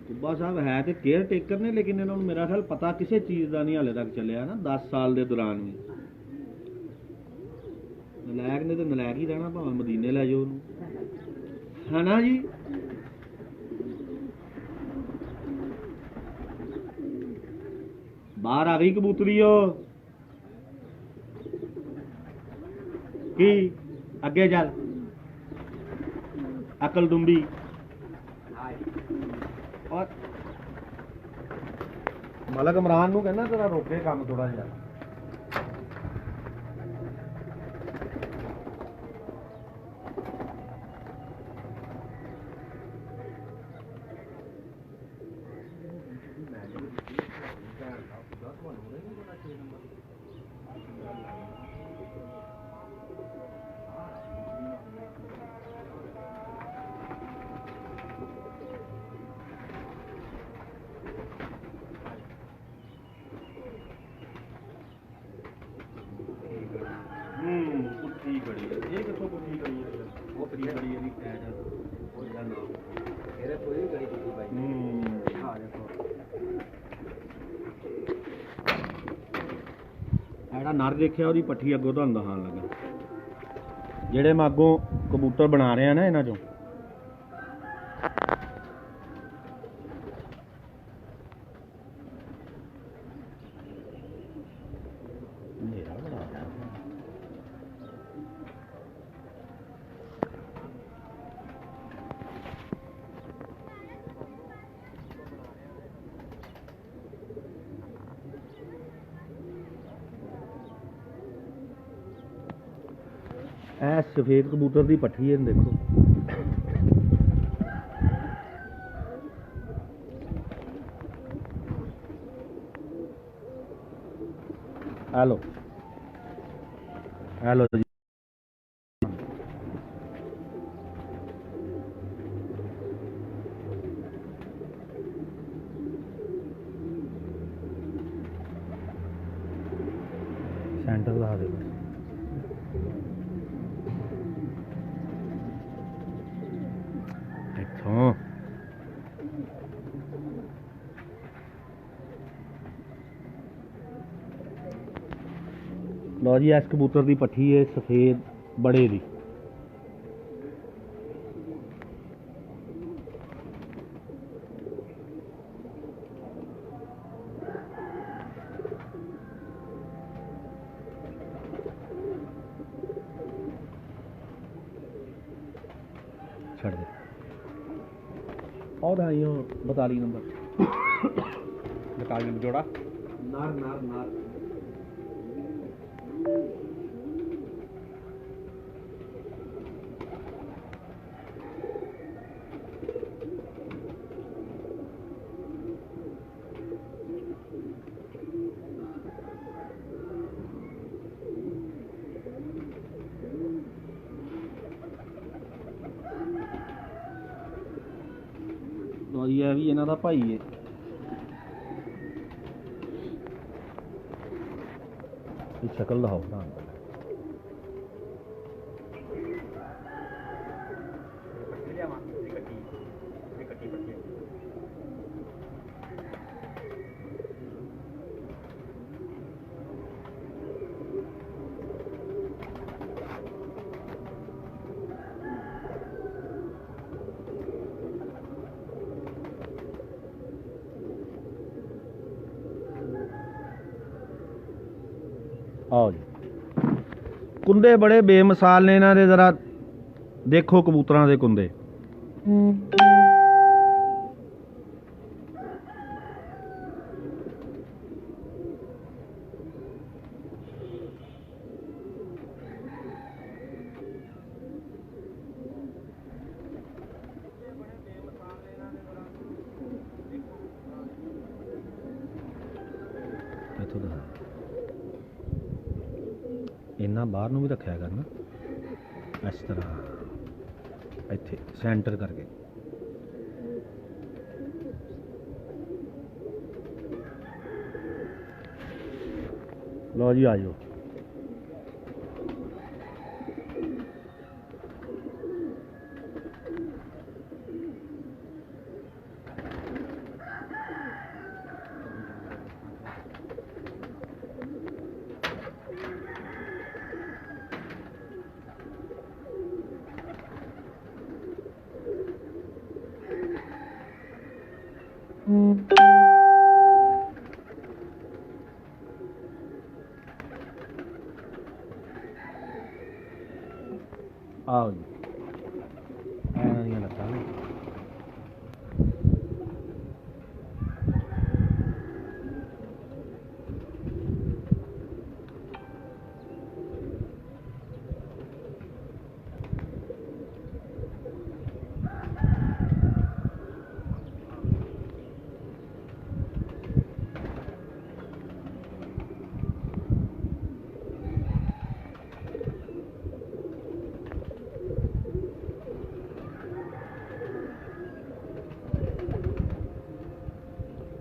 ਕੁੱਬਾ ਸਾਹਿਬ ਹੈ ਤੇ ਕੇਅਰ ਟੇਕਰ ਨੇ, ਲੇਕਿਨ ਇਹਨਾਂ ਨੂੰ ਮੇਰਾ ਖਿਆਲ ਪਤਾ ਕਿਸੇ ਚੀਜ਼ ਦਾ ਨਹੀਂ ਹਾਲੇ ਤੱਕ ਚੱਲਿਆ ਨਾ 10 ਸਾਲ ਦੇ ਦੌਰਾਨ ਵੀ। ਨਲਾਇਕ ਨੇ ਤੇ ਨਲਾਇਕ ਹੀ ਰਹਿਣਾ, ਭਾਵੇਂ ਮਦੀਨੇ ਲੈ ਜਾਓ ਉਹਨੂੰ, ਹੈ ਨਾ ਜੀ। ਬਾਹਰ ਆ ਗਈ ਕਬੂਤਰੀ ਉਹ ਕੀ ਅੱਗੇ ਚੱਲ ਅਕਲ ਦੁੰਬੀ। ਔਰ ਮਲਕ ਇਮਰਾਨ ਨੂੰ ਕਹਿੰਦਾ ਤੇਰਾ ਰੋਕੇ ਕੰਮ ਥੋੜਾ ਜਿਹਾ। ਪੁੱਠੀ ਗੜੀ ਇਹ ਕਿੱਥੋਂ ਪੁੱਠੀ ਗੜੀ ਹੈ? ਉਹ ਪਰੀ ਗੜੀ ਇਹਦੀ ਐਡ ਉਹ ਜਿਹੜਾ ਨਾਮ ਇਹਦੇ ਕੋਈ ਵੀ ਗੜੀ ਕੀਤੀ ਬਾਈ। ਹਾਂ ਦੇਖੋ ਐਡਾ ਨਰ ਦੇਖਿਆ, ਉਹਦੀ ਪੱਠੀ ਅੱਗੋਂ ਤੁਹਾਨੂੰ ਦਿਖਾਉਣ ਲੱਗਾ। ਜਿਹੜੇ ਮੈਂ ਅੱਗੋਂ ਕਬੂਤਰ ਬਣਾ ਰਿਹਾ ਨਾ ਇਹਨਾਂ ਚੋਂ ਇਹ ਸਫੇਦ ਕਬੂਤਰ ਦੀ ਪੱਠੀ ਹੈ, ਦੇਖੋ ਹੈਲੋ ਹੈਲੋ ਜੀ। ਸੈਂਟਰ ਲਾ ਦੇ ਇੱਥੋਂ। ਲਓ ਜੀ, ਇਸ ਕਬੂਤਰ ਦੀ ਪੱਠੀ ਹੈ ਸਫੇਦ ਬੜੇ ਦੀ। ਛੱਡ ਦੇ ਉਹਦਾ ਹੀ 42 ਨੰਬਰ 42 ਨੰਬਰ ਜੋੜਾ ਨਾਰ ਨਾਰ ਨਾਰ। ਲਓ ਜੀ ਇਹ ਵੀ ਇਹਨਾਂ ਦਾ ਭਾਈ ਹੈ। ਇਹ ਸ਼ਕਲ ਦਿਖਾਓ ਭਰਾ ਨੂੰ। ਆਓ ਜੀ ਕੁੰਡੇ ਬੜੇ ਬੇਮਿਸਾਲ ਨੇ ਇਹਨਾਂ ਦੇ, ਜ਼ਰਾ ਦੇਖੋ ਕਬੂਤਰਾਂ ਦੇ ਕੁੰਡੇ। ਇੱਥੋਂ ਦਾ ਇੰਨਾ ਬਾਹਰ ਨੂੰ ਵੀ ਰੱਖਿਆ ਕਰਨਾ, ਇਸ ਤਰ੍ਹਾਂ ਇੱਥੇ ਸੈਂਟਰ ਕਰਕੇ। ਲਓ ਜੀ ਆ ਜਾਓ। ਆਓ ਜੀ ਇਹਨਾਂ ਦੀਆਂ ਲੱਤਾਂ ਨੇ।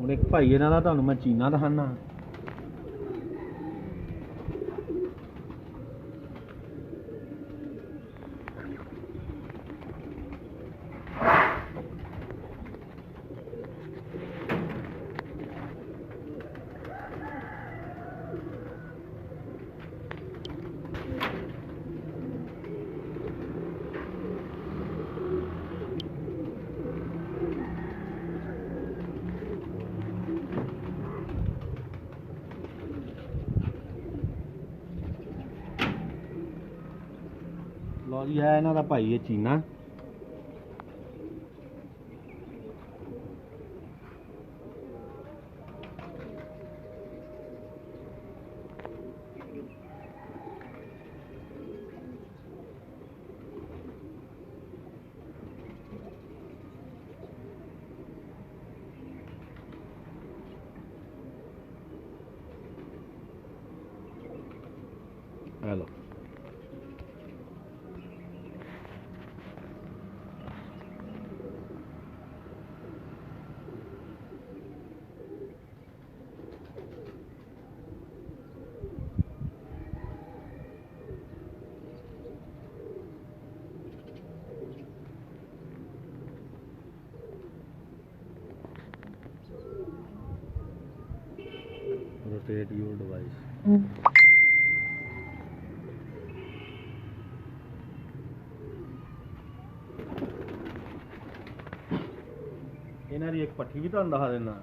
ਹੁਣ ਇੱਕ ਭਾਈ ਇਹਨਾਂ ਦਾ ਤੁਹਾਨੂੰ ਮੈਂ ਚੀਨਾ ਦਿਖਾਨਾ। ਲਓ ਜੀ ਹੈ ਇਹਨਾਂ ਦਾ ਭਾਈ ਹੈ Cheena. Hello rotate your device। ਇਹਨਾਂ ਦੀ ਇੱਕ ਪੱਠੀ ਵੀ ਤੁਹਾਨੂੰ ਦਿਖਾ ਦੇਣਾ।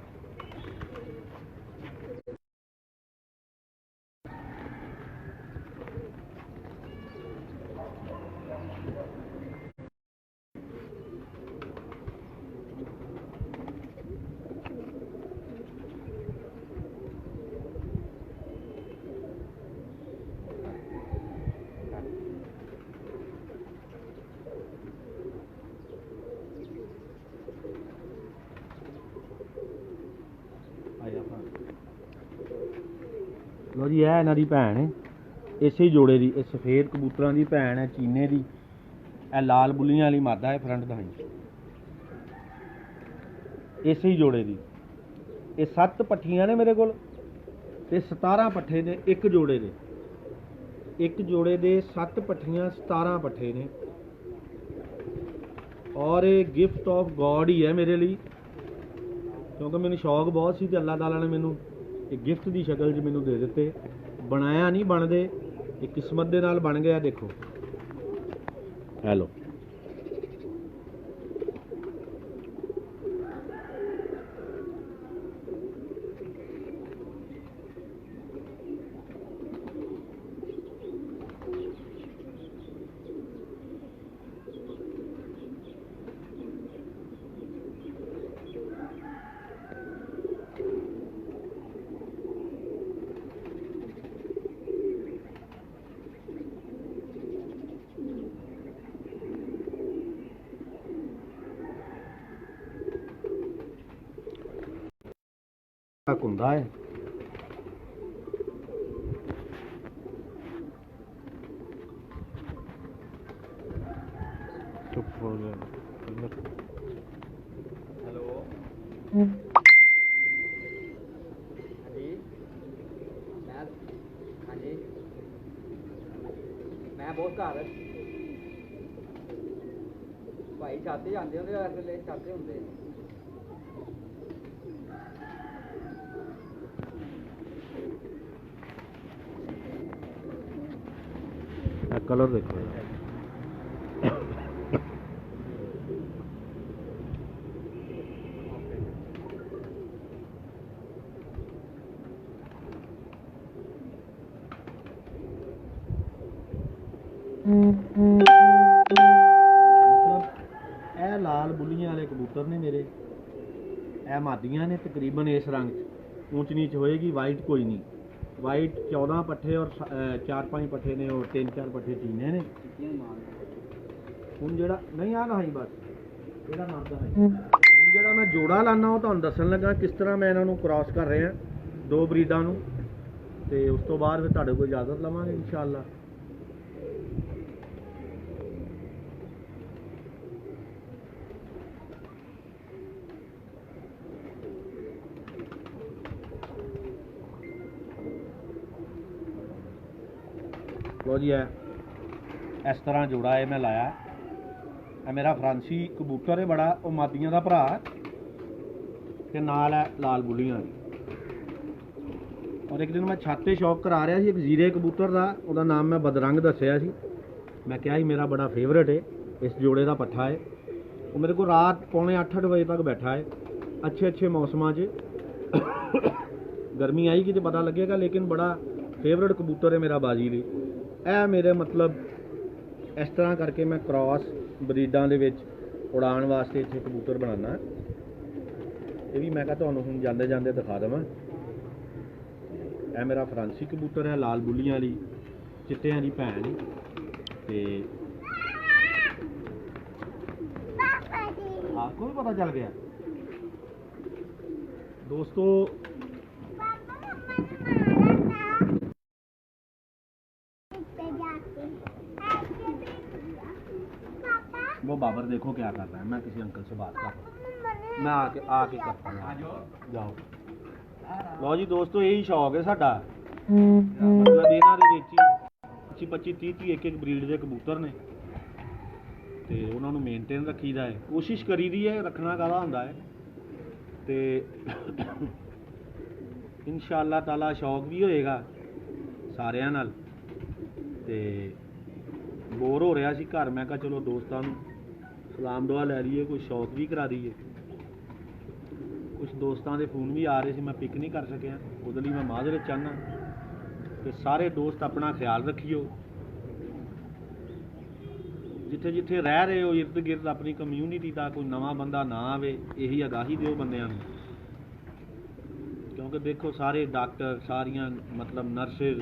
ਲੋ ਜੀ ਇਹ ਇਹਨਾਂ ਦੀ ਭੈਣ ਹੈ, ਇਸੇ ਜੋੜੇ ਦੀ। ਇਹ ਸਫੇਦ ਕਬੂਤਰਾਂ ਦੀ ਭੈਣ ਹੈ ਚੀਨੇ ਦੀ। ਇਹ ਲਾਲ ਬੁੱਲੀਆਂ ਵਾਲੀ ਮਾਦਾ ਹੈ ਫਰੰਟ ਦਾ। ਇਸੇ ਹੀ ਜੋੜੇ ਦੀ। ਇਹ 7 ਪੱਠੀਆਂ ਨੇ ਮੇਰੇ ਕੋਲ ਤੇ 17 ਪੱਠੇ ਨੇ ਇੱਕ ਜੋੜੇ ਦੇ। ਇੱਕ ਜੋੜੇ ਦੇ 7 ਪੱਠੀਆਂ 17 ਪੱਠੇ ਨੇ ਔਰ ਇਹ ਗਿਫਟ ਆਫ ਗੋਡ ਹੀ ਹੈ ਮੇਰੇ ਲਈ, ਕਿਉਂਕਿ ਮੈਨੂੰ ਸ਼ੌਕ ਬਹੁਤ ਸੀ ਤੇ ਅੱਲਾਹ ਤਾਲਾ ਨੇ ਮੈਨੂੰ ਇਹ ਗਿਫਟ ਦੀ ਸ਼ਕਲ 'ਚ ਮੈਨੂੰ ਦੇ ਦਿੱਤੇ। ਬਣਾਇਆ ਨਹੀਂ ਬਣਦੇ, ਇਹ ਕਿਸਮਤ ਦੇ ਨਾਲ ਬਣ ਗਿਆ। ਦੇਖੋ ਹੈਲੋ, ਤੱਕ ਹੁੰਦਾ ਹੈ। ਚੁੱਪ ਹੋ ਗਿਆ। हेलो हाँ जी मैं हाँ जी मैं बहुत घर भाई छाते आते होंगे इस वेले छाते होंगे कलर देखो ਇਹ ਲਾਲ ਬੁੱਲੀਆਂ ਵਾਲੇ ਕਬੂਤਰ ਨੇ ਮੇਰੇ। ਇਹ ਮਾਦੀਆਂ ਨੇ ਤਕਰੀਬਨ ਇਸ ਰੰਗ 'ਚ, ਊਂਚ ਨੀਚ ਹੋਏਗੀ। ਵਾਈਟ ਕੋਈ ਨਹੀਂ, ਵਾਈਟ 14 ਪੱਠੇ ਔਰ 4-5 ਪੱਠੇ ਨੇ ਔਰ 3-4 ਪੱਠੇ ਚੀਨੇ ਨੇ। ਹੁਣ ਜਿਹੜਾ ਨਹੀਂ ਆ ਨਾ ਹੀ ਬਸ ਇਹਦਾ ਨਾਮ ਦਾ ਹੈ। ਹੁਣ ਜਿਹੜਾ ਮੈਂ ਜੋੜਾ ਲਾਣਾ ਉਹ ਤੁਹਾਨੂੰ ਦੱਸਣ ਲੱਗਾ ਕਿਸ ਤਰ੍ਹਾਂ ਮੈਂ ਇਹਨਾਂ ਨੂੰ ਕ੍ਰਾਸ ਕਰ ਰਿਹਾ ਦੋ ਬਰੀਡਾਂ ਨੂੰ, ਤੇ ਉਸ ਤੋਂ ਬਾਅਦ ਫਿਰ ਤੁਹਾਡੇ ਕੋਲ ਇਜਾਜ਼ਤ ਲਵਾਂਗੇ ਇਨਸ਼ਾਅੱਲਾ। लो जी है इस तरह जोड़ा है मैं लाया। है मेरा फ्रांसी कबूतर है बड़ा, वो मादियां दा भरा ते नाल है लाल बुलियां। और एक दिन मैं छाते शौक करा रहा सी एक जीरे कबूतर का, उसका नाम मैं बदरंग दसिया सी। मैं क्या ही मेरा बड़ा फेवरेट है, इस जोड़े का पट्ठा है। वो मेरे को रात 7:45 बजे तक बैठा है। अच्छे अच्छे मौसमां च गर्मी आएगी तो पता लगेगा, लेकिन बड़ा फेवरेट कबूतर है मेरा बाजी ली। ਇਹ ਮੇਰੇ ਮਤਲਬ ਇਸ ਤਰ੍ਹਾਂ ਕਰਕੇ ਮੈਂ ਕ੍ਰਾਸ ਬਰੀਡਾਂ ਦੇ ਵਿੱਚ ਉਡਾਣ ਵਾਸਤੇ ਇੱਥੇ ਕਬੂਤਰ ਬਣਾਉਣਾ। ਇਹ ਵੀ ਮੈਂ ਕਿਹਾ ਤੁਹਾਨੂੰ ਹੁਣ ਜਾਂਦੇ ਜਾਂਦੇ ਦਿਖਾ ਦੇਵਾਂ। ਇਹ ਮੇਰਾ ਫਰਾਂਸੀ ਕਬੂਤਰ ਹੈ, ਲਾਲ ਬੁੱਲੀਆਂ ਵਾਲੀ, ਚਿੱਟਿਆਂ ਦੀ ਭੈਣ ਹੈ। ਤੇ ਹਾਂ ਕੋਈ ਪਤਾ ਚੱਲ ਗਿਆ ਦੋਸਤੋ। वो बाबर देखो क्या कर रहा है। मैं किसी अंकल से बात कर रहा हूँ, मैं आके करता हूँ। जाओ लो जी दोस्तों, यही शौक है साडा। मतलब ਇਹਨਾਂ ਦੇ ਵਿੱਚ 25-30 ਇੱਕ ਬਰੀਡ ਦੇ ਕਬੂਤਰ ਨੇ ਤੇ ਉਹਨਾਂ ਨੂੰ ਮੇਨਟੇਨ ਰੱਖੀਦਾ ਹੈ। ਕੋਸ਼ਿਸ਼ ਕਰੀਦੀ ਹੈ, ਰੱਖਣਾ ਕਾਹਦਾ ਹੁੰਦਾ ਹੈ। ਤੇ ਇਨਸ਼ਾਅੱਲਾ ਤਾਲਾ ਸ਼ੌਕ ਵੀ ਹੋਏਗਾ ਸਾਰਿਆਂ ਨਾਲ। ਤੇ ਬੋਰ ਹੋ ਰਿਹਾ ਸੀ ਘਰ, ਮੈਂ ਕਿਹਾ ਚਲੋ ਦੋਸਤਾਂ ਨੂੰ ਸਲਾਮ ਦੁਆ ਲੈ ਲਈਏ, ਕੋਈ ਸ਼ੌਕ ਵੀ ਕਰਾ ਦਈਏ। ਕੁਝ ਦੋਸਤਾਂ ਦੇ ਫੋਨ ਵੀ ਆ ਰਹੇ ਸੀ, ਮੈਂ ਪਿਕ ਨਹੀਂ ਕਰ ਸਕਿਆ, ਉਹਦੇ ਲਈ ਮੈਂ ਮਾਜ਼ਰਤ ਚਾਹੁੰਦਾ। ਤੇ ਸਾਰੇ ਦੋਸਤ ਆਪਣਾ ਖਿਆਲ ਰੱਖਿਓ। ਜਿੱਥੇ ਜਿੱਥੇ ਰਹਿ ਰਹੇ ਹੋ ਇਰਦ ਗਿਰਦ ਆਪਣੀ ਕਮਿਊਨਿਟੀ ਦਾ ਕੋਈ ਨਵਾਂ ਬੰਦਾ ਨਾ ਆਵੇ, ਇਹੀ ਆਗਾਹੀ ਦਿਓ ਬੰਦਿਆਂ ਨੂੰ। ਕਿਉਂਕਿ ਦੇਖੋ ਸਾਰੇ ਡਾਕਟਰ, ਸਾਰੀਆਂ ਮਤਲਬ ਨਰਸਿਸ,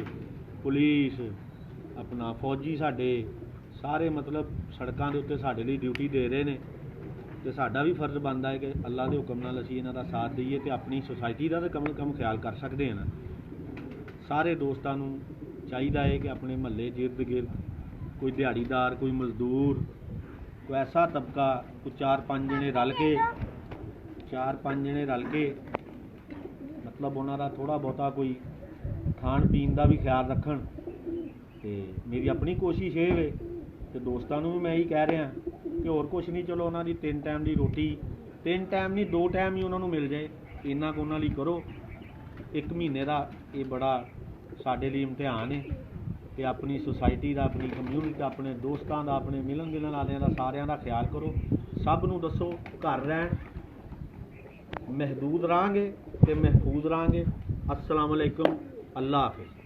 ਪੁਲਿਸ, ਆਪਣਾ ਫੌਜੀ ਸਾਡੇ ਸਾਰੇ ਮਤਲਬ ਸੜਕਾਂ ਦੇ ਉੱਤੇ ਸਾਡੇ ਲਈ ਡਿਊਟੀ ਦੇ ਰਹੇ ਨੇ। ਤੇ ਸਾਡਾ ਵੀ ਫਰਜ਼ ਬਣਦਾ ਹੈ ਕਿ ਅੱਲਾ ਦੇ ਹੁਕਮ ਨਾਲ ਅਸੀਂ ਇਹਨਾਂ ਦਾ ਸਾਥ ਦਈਏ ਤੇ ਆਪਣੀ ਸੁਸਾਇਟੀ ਦਾ ਤਾਂ ਕਮ ਕਮ ਖਿਆਲ ਕਰ ਸਕਦੇ ਹਾਂ ਨਾ। ਸਾਰੇ ਦੋਸਤਾਂ ਨੂੰ ਚਾਹੀਦਾ ਹੈ ਕਿ ਆਪਣੇ ਮਹੱਲੇ ਦੇ ਇਰਦ ਗਿਰਦ ਕੋਈ ਦਿਹਾੜੀਦਾਰ, ਕੋਈ ਮਜ਼ਦੂਰ, ਕੋਈ ਐਸਾ ਤਬਕਾ, ਕੋਈ 4-5 ਜਣੇ ਰਲ ਕੇ 4-5 ਜਣੇ ਰਲ ਕੇ ਮਤਲਬ ਉਹਨਾਂ ਦਾ ਥੋੜ੍ਹਾ ਬਹੁਤਾ ਕੋਈ ਖਾਣ ਪੀਣ ਦਾ ਵੀ ਖਿਆਲ ਰੱਖਣ। ਤੇ ਮੇਰੀ ਆਪਣੀ ਕੋਸ਼ਿਸ਼ ਇਹ ਵੇ ਤੇ ਦੋਸਤਾਂ ਨੂੰ ਵੀ ਮੈਂ ਇਹੀ ਕਹਿ ਰਿਹਾ ਕਿ ਹੋਰ ਕੁਛ ਨਹੀਂ, ਚਲੋ ਉਹਨਾਂ ਦੀ 3 ਟਾਈਮ ਦੀ ਰੋਟੀ, 3 ਟਾਈਮ ਨਹੀਂ 2 ਟਾਈਮ ਹੀ ਉਹਨਾਂ ਨੂੰ ਮਿਲ ਜਾਏ, ਇੰਨਾ ਕੁ ਉਹਨਾਂ ਲਈ ਕਰੋ। 1 ਮਹੀਨੇ ਦਾ ਇਹ ਬੜਾ ਸਾਡੇ ਲਈ ਇਮਤਿਹਾਨ ਹੈ ਕਿ ਆਪਣੀ ਸੁਸਾਇਟੀ ਦਾ, ਆਪਣੀ ਕਮਿਊਨਿਟੀ ਦਾ, ਆਪਣੇ ਦੋਸਤਾਂ ਦਾ, ਆਪਣੇ ਮਿਲਣ ਗਿਲਣ ਵਾਲਿਆਂ ਦਾ, ਸਾਰਿਆਂ ਦਾ ਖਿਆਲ ਕਰੋ। ਸਭ ਨੂੰ ਦੱਸੋ ਘਰ ਰਹਿਣ, ਮਹਿਦੂਦ ਰਹਾਂਗੇ ਤੇ ਮਹਿਫੂਜ਼ ਰਹਾਂਗੇ। अस्सलाम वालेकुम, अल्लाह हाफिज़।